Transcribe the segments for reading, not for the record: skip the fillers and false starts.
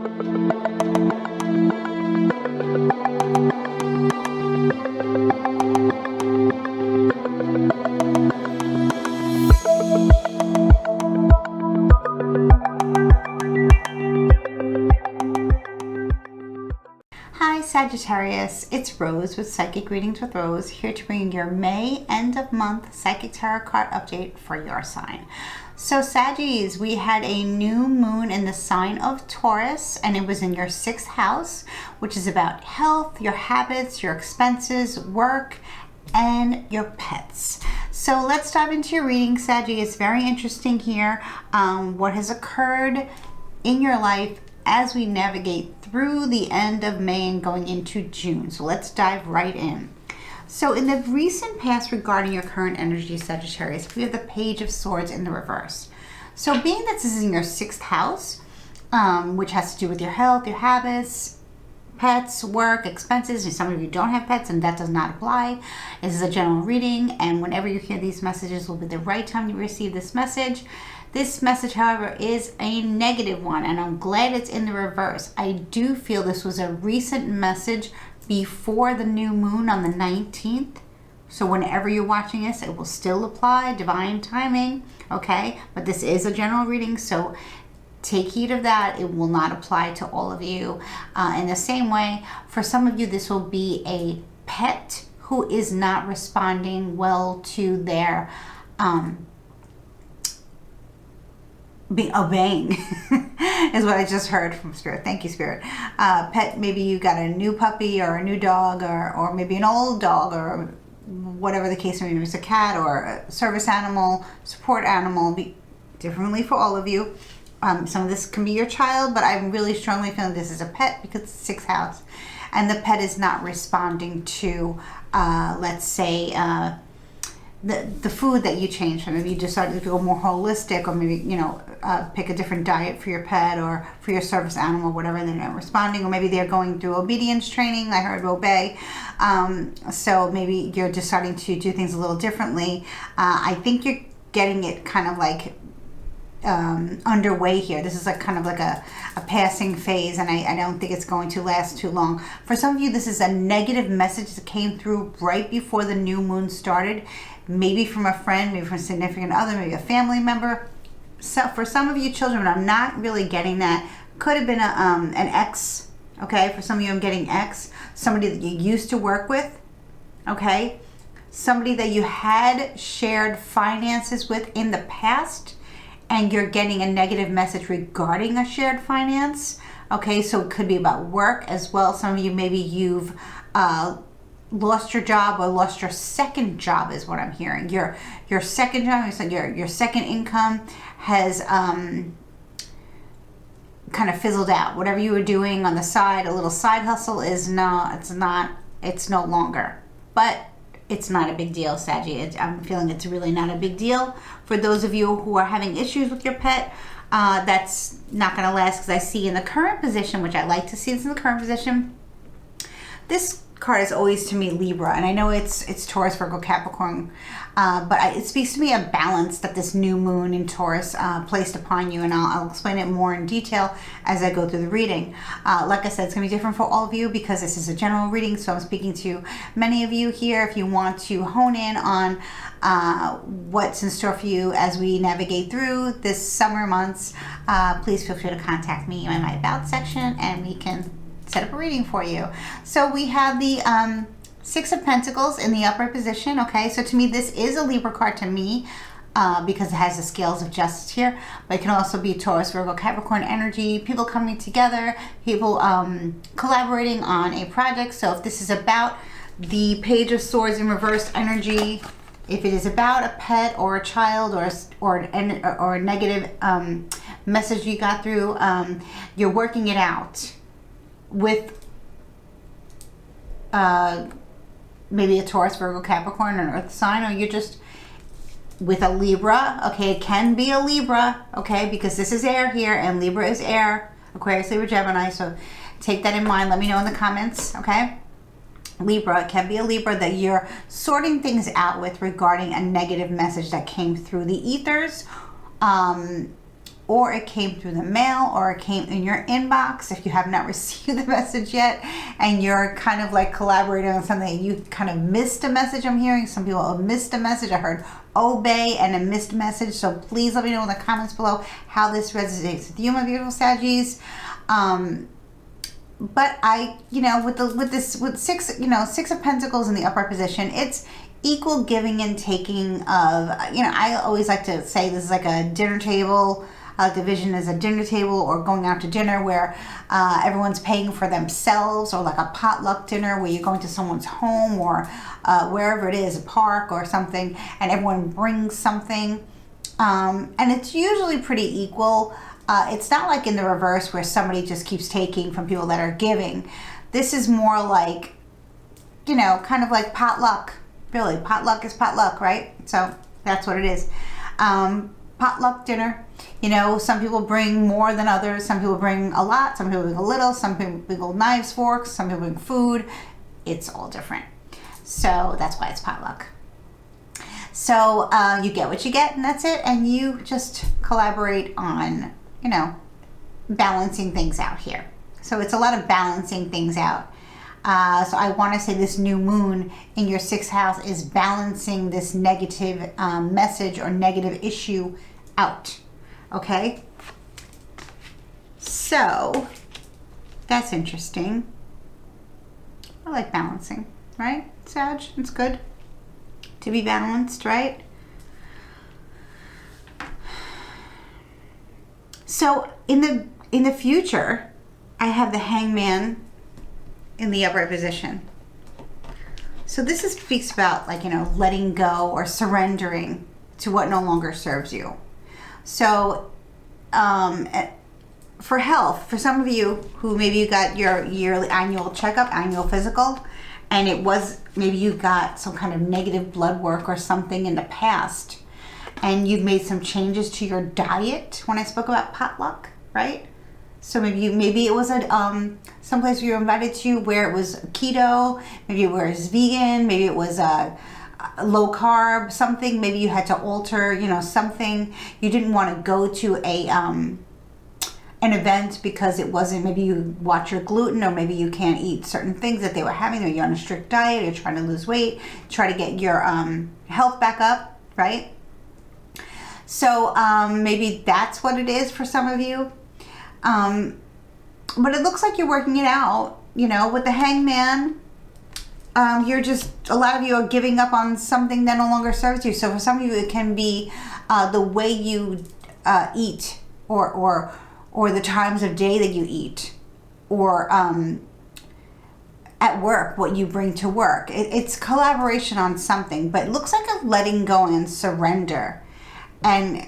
Hi Sagittarius, it's Rose with Psychic Readings with Rose, here to bring your May end of month Psychic Tarot card update for your sign. So Saggies, we had a new moon in the sign of Taurus, and it was in your 6th house, which is about health, your habits, your expenses, work, and your pets. So let's dive into your reading, Saggy. It's very interesting here what has occurred in your life as we navigate through the end of May and going into June. So let's dive right in. So in the recent past regarding your current energy, Sagittarius, we have the Page of Swords in the reverse. So being that this is in your 6th house, which has to do with your health, your habits, pets, work, expenses, and some of you don't have pets and that does not apply. This is a general reading, and whenever you hear these messages will be the right time you receive this message. This message, however, is a negative one, and I'm glad it's in the reverse. I do feel this was a recent message before the new moon on the 19th. So whenever you're watching this, it will still apply, divine timing, okay? But this is a general reading, so take heed of that. It will not apply to all of you. In the same way, for some of you, this will be a pet who is not responding well to their obeying is what I just heard from Spirit. Thank you, Spirit. Pet, maybe you got a new puppy or a new dog, or maybe an old dog, or whatever the case may be. It's a cat or a service animal, support animal, be differently for all of you. Some of this can be your child, but I'm really strongly feeling this is a pet because it's 6th house, and the pet is not responding to, let's say, the food that you change from. Maybe you decided to go more holistic, or maybe, you know, pick a different diet for your pet or for your service animal, whatever, and they're not responding, or maybe they're going through obedience training. I heard obey. So maybe you're deciding to do things a little differently. I think you're getting it kind of like underway here. This is like kind of like a passing phase, and I don't think it's going to last too long. For some of you, this is a negative message that came through right before the new moon started, maybe from a friend, maybe from a significant other, maybe a family member. So for some of you children, I'm not really getting that. Could have been an ex, okay? For some of you, I'm getting ex, somebody that you used to work with, okay? Somebody that you had shared finances with in the past, and you're getting a negative message regarding a shared finance. Okay, so it could be about work as well. Some of you, maybe you've lost your job or lost your second job is what I'm hearing. Your second job, your second income has kind of fizzled out. Whatever you were doing on the side, a little side hustle it's no longer. But it's not a big deal, Saggy. I'm feeling it's really not a big deal. For those of you who are having issues with your pet, that's not going to last, because I see in the current position, which I like to see this in the current position, this card is always to me Libra, and I know it's Taurus, Virgo, Capricorn, but it speaks to me a balance that this new moon in Taurus placed upon you, and I'll explain it more in detail as I go through the reading. Like I said, it's going to be different for all of you because this is a general reading, so I'm speaking to many of you here. If you want to hone in on what's in store for you as we navigate through this summer months, please feel free to contact me in my About section, and we can set up a reading for you. So we have the 6 of Pentacles in the upright position. Okay, so to me this is a Libra card to me because it has the scales of justice here, but it can also be Taurus, Virgo, Capricorn energy, people coming together, people collaborating on a project. So if this is about the Page of Swords in reverse energy, if it is about a pet or a child or a negative message you got through, you're working it out with maybe a Taurus, Virgo, Capricorn, or an Earth sign, or you're just with a Libra. Okay, it can be a Libra, okay, because this is air here, and Libra is air, Aquarius, Libra, Gemini, so take that in mind. Let me know in the comments, okay? Libra, it can be a Libra that you're sorting things out with regarding a negative message that came through the ethers, or it came through the mail, or it came in your inbox if you have not received the message yet and you're kind of like collaborating on something, you kind of missed a message. I'm hearing some people have missed a message. I heard obey and a missed message. So please let me know in the comments below how this resonates with you, my beautiful Saggies. But I, with six of Pentacles in the upright position, it's equal giving and taking of, I always like to say this is like a dinner table. Division is a dinner table or going out to dinner where everyone's paying for themselves, or like a potluck dinner where you're going to someone's home or wherever it is, a park or something, and everyone brings something. And it's usually pretty equal. It's not like in the reverse where somebody just keeps taking from people that are giving. This is more like, kind of like potluck. Really, potluck is potluck, right? So that's what it is. Potluck dinner. Some people bring more than others. Some people bring a lot. Some people bring a little. Some people bring knives, forks. Some people bring food. It's all different. So that's why it's potluck. So you get what you get, and that's it. And you just collaborate on, balancing things out here. So it's a lot of balancing things out. So I want to say this new moon in your 6th house is balancing this negative message or negative issue out. Okay? So that's interesting. I like balancing, right? Sag, it's good to be balanced, right? So in the future, I have the Hangman in the upright position. So this speaks about letting go or surrendering to what no longer serves you. So for health, for some of you who maybe you got your yearly annual checkup, annual physical, and it was maybe you got some kind of negative blood work or something in the past, and you've made some changes to your diet when I spoke about potluck, right? So maybe it was a someplace you were invited to where it was keto, maybe it was vegan, maybe it was a low carb, something. Maybe you had to alter, something. You didn't want to go to an event because it wasn't. Maybe you watch your gluten, or maybe you can't eat certain things that they were having, or you're on a strict diet, you're trying to lose weight, try to get your health back up, right? So maybe that's what it is for some of you. But it looks like you're working it out, with the Hangman. You're just, a lot of you are giving up on something that no longer serves you. So for some of you, it can be the way you eat, or the times of day that you eat, or at work, what you bring to work. It's collaboration on something, but it looks like a letting go and surrender. And,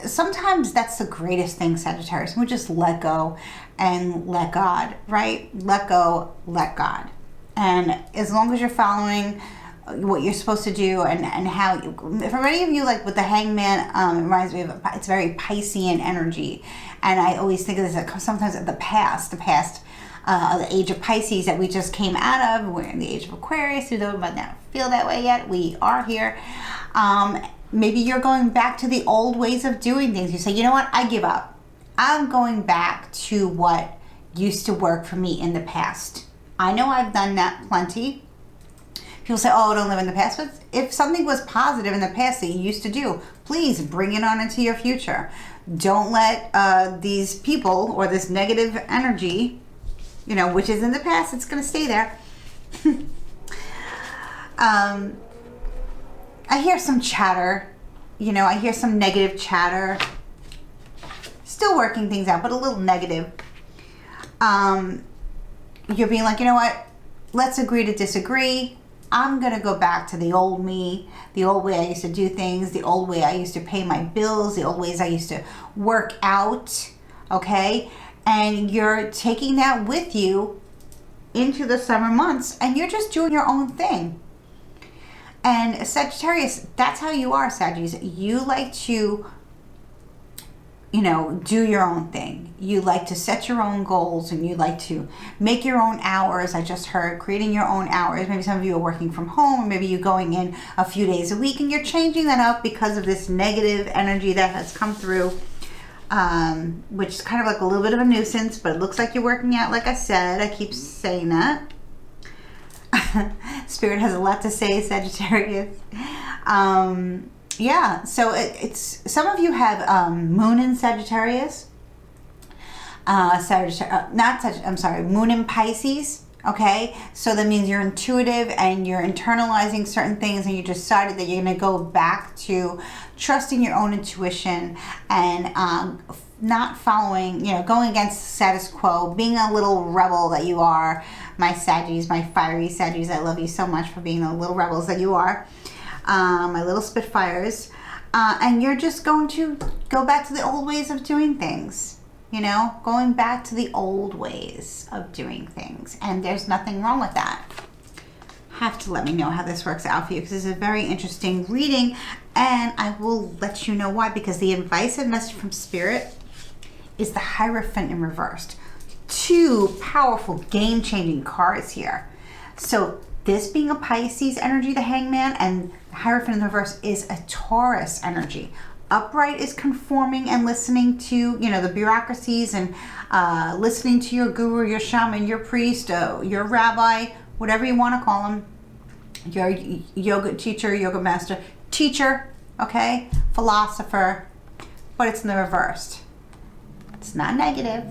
sometimes that's the greatest thing, Sagittarius. We just let go and let God, right? Let go, let God. And as long as you're following what you're supposed to do and how you, for many of you, like with the Hangman, it reminds me of, it's very Piscean energy. And I always think of this, like sometimes the past, the age of Pisces that we just came out of. We're in the age of Aquarius. You might not feel that way yet. We are here. Maybe you're going back to the old ways of doing things. You say, you know what? I give up. I'm going back to what used to work for me in the past. I know I've done that plenty. People say, oh, don't live in the past. But if something was positive in the past that you used to do, please bring it on into your future. Don't let these people or this negative energy, which is in the past, it's going to stay there. I hear some chatter, I hear some negative chatter. Still working things out, but a little negative. You're being like, you know what? Let's agree to disagree. I'm going to go back to the old me, the old way I used to do things, the old way I used to pay my bills, the old ways I used to work out, okay? And you're taking that with you into the summer months, and you're just doing your own thing. And Sagittarius, that's how you are, Saggies. You like to, do your own thing. You like to set your own goals, and you like to make your own hours. I just heard creating your own hours. Maybe some of you are working from home, or maybe you're going in a few days a week, and you're changing that up because of this negative energy that has come through. which is kind of like a little bit of a nuisance, but it looks like you're working out. Like I said, I keep saying that. Spirit has a lot to say, Sagittarius. Yeah, so it's some of you have moon in Sagittarius. Moon in Pisces. Okay, so that means you're intuitive and you're internalizing certain things, and you decided that you're going to go back to trusting your own intuition and not following, going against the status quo, being a little rebel that you are. My Saggies, my fiery Saggies, I love you so much for being the little rebels that you are. My little Spitfires. And you're just going to go back to the old ways of doing things. Going back to the old ways of doing things. And there's nothing wrong with that. Have to let me know how this works out for you, because this is a very interesting reading, and I will let you know why, because the advice and message from Spirit is the Hierophant in reversed. Two powerful game-changing cards here. So this being a Pisces energy, the Hangman, and the Hierophant in reverse is a Taurus energy. Upright is conforming and listening to, the bureaucracies, and listening to your guru, your shaman, your priest, your rabbi, whatever you want to call them, your yoga teacher, yoga master, teacher, okay, philosopher, but it's in the reversed. It's not negative.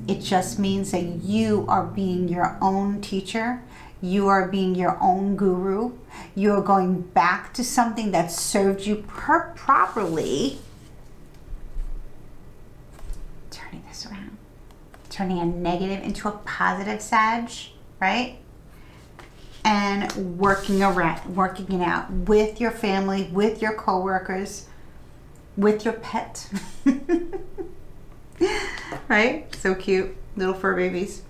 It just means that you are being your own teacher. You are being your own guru. You are going back to something that served you properly. Turning this around. Turning a negative into a positive, Sag, right? And working it out with your family, with your coworkers, with your pet. Right? So cute. Little fur babies.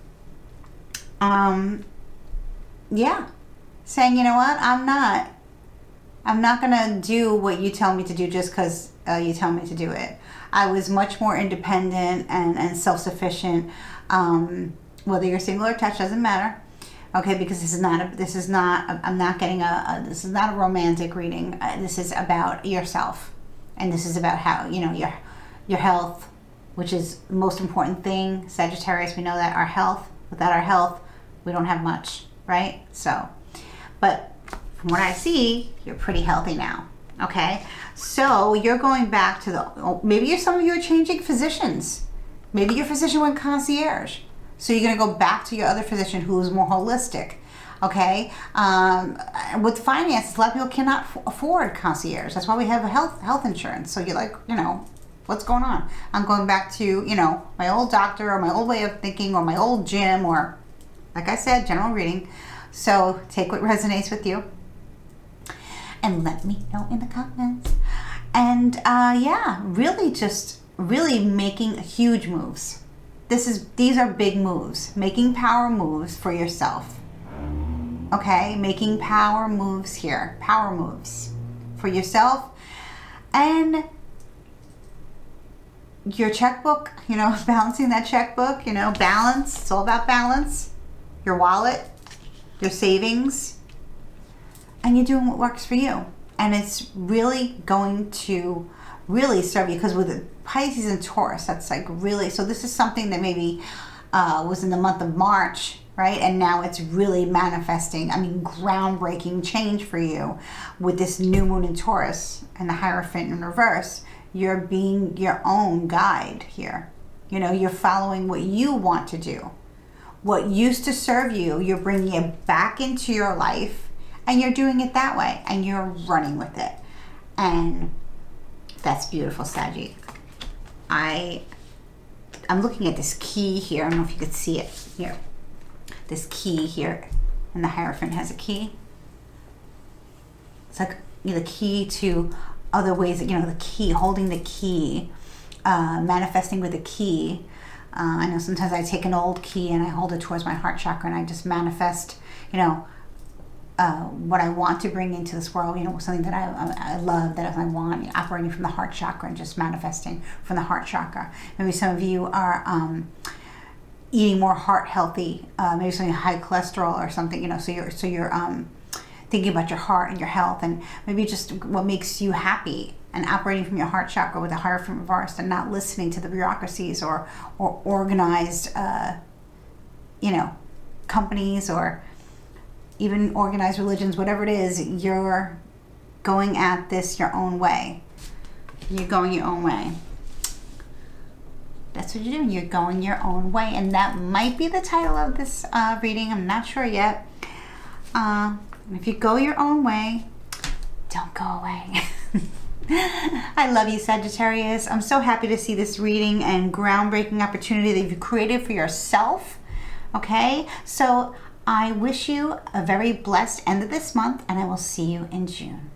Yeah. Saying, you know what? I'm not going to do what you tell me to do just because you tell me to do it. I was much more independent and self-sufficient. Whether you're single or attached doesn't matter. Okay, because this is not a romantic reading. This is about yourself. And this is about how, your health, which is the most important thing. Sagittarius, we know that our health, without our health, we don't have much, right? So, but from what I see, you're pretty healthy now. Okay, so you're going back to maybe some of you are changing physicians. Maybe your physician went concierge. So you're going to go back to your other physician who is more holistic. Okay, with finances, a lot of people cannot afford concierge. That's why we have a health insurance. So you're like, what's going on? I'm going back to, my old doctor, or my old way of thinking, or my old gym, or, like I said, general reading. So take what resonates with you and let me know in the comments. And yeah, really making huge moves. These are big moves, making power moves for yourself. Okay, making power moves here, power moves for yourself. And your checkbook, balancing that checkbook, balance. It's all about balance. Your wallet, your savings, and you're doing what works for you. And it's really going to really serve you, because with the Pisces and Taurus, that's like really, so this is something that maybe was in the month of March, right? And now it's really manifesting, groundbreaking change for you with this new moon in Taurus and the Hierophant in reverse. You're being your own guide here. You're following what you want to do. What used to serve you, you're bringing it back into your life, and you're doing it that way, and you're running with it. And that's beautiful, Saggy. I'm looking at this key here. I don't know if you could see it here. This key here, and the Hierophant has a key. It's like the key to other ways, the key, holding the key, manifesting with the key. I know sometimes I take an old key and I hold it towards my heart chakra, and I just manifest, what I want to bring into this world, something that I love, that I want, operating from the heart chakra and just manifesting from the heart chakra. Maybe some of you are eating more heart healthy, maybe something high cholesterol or something, so you're thinking about your heart and your health, and maybe just what makes you happy and operating from your heart chakra with the Hierophant reversed, and not listening to the bureaucracies or organized, companies, or even organized religions, whatever it is, you're going at this your own way. You're going your own way. That's what you're doing. You're going your own way. And that might be the title of this reading. I'm not sure yet. If you go your own way, don't go away. I love you, Sagittarius. I'm so happy to see this reading and groundbreaking opportunity that you've created for yourself. Okay? So I wish you a very blessed end of this month, and I will see you in June.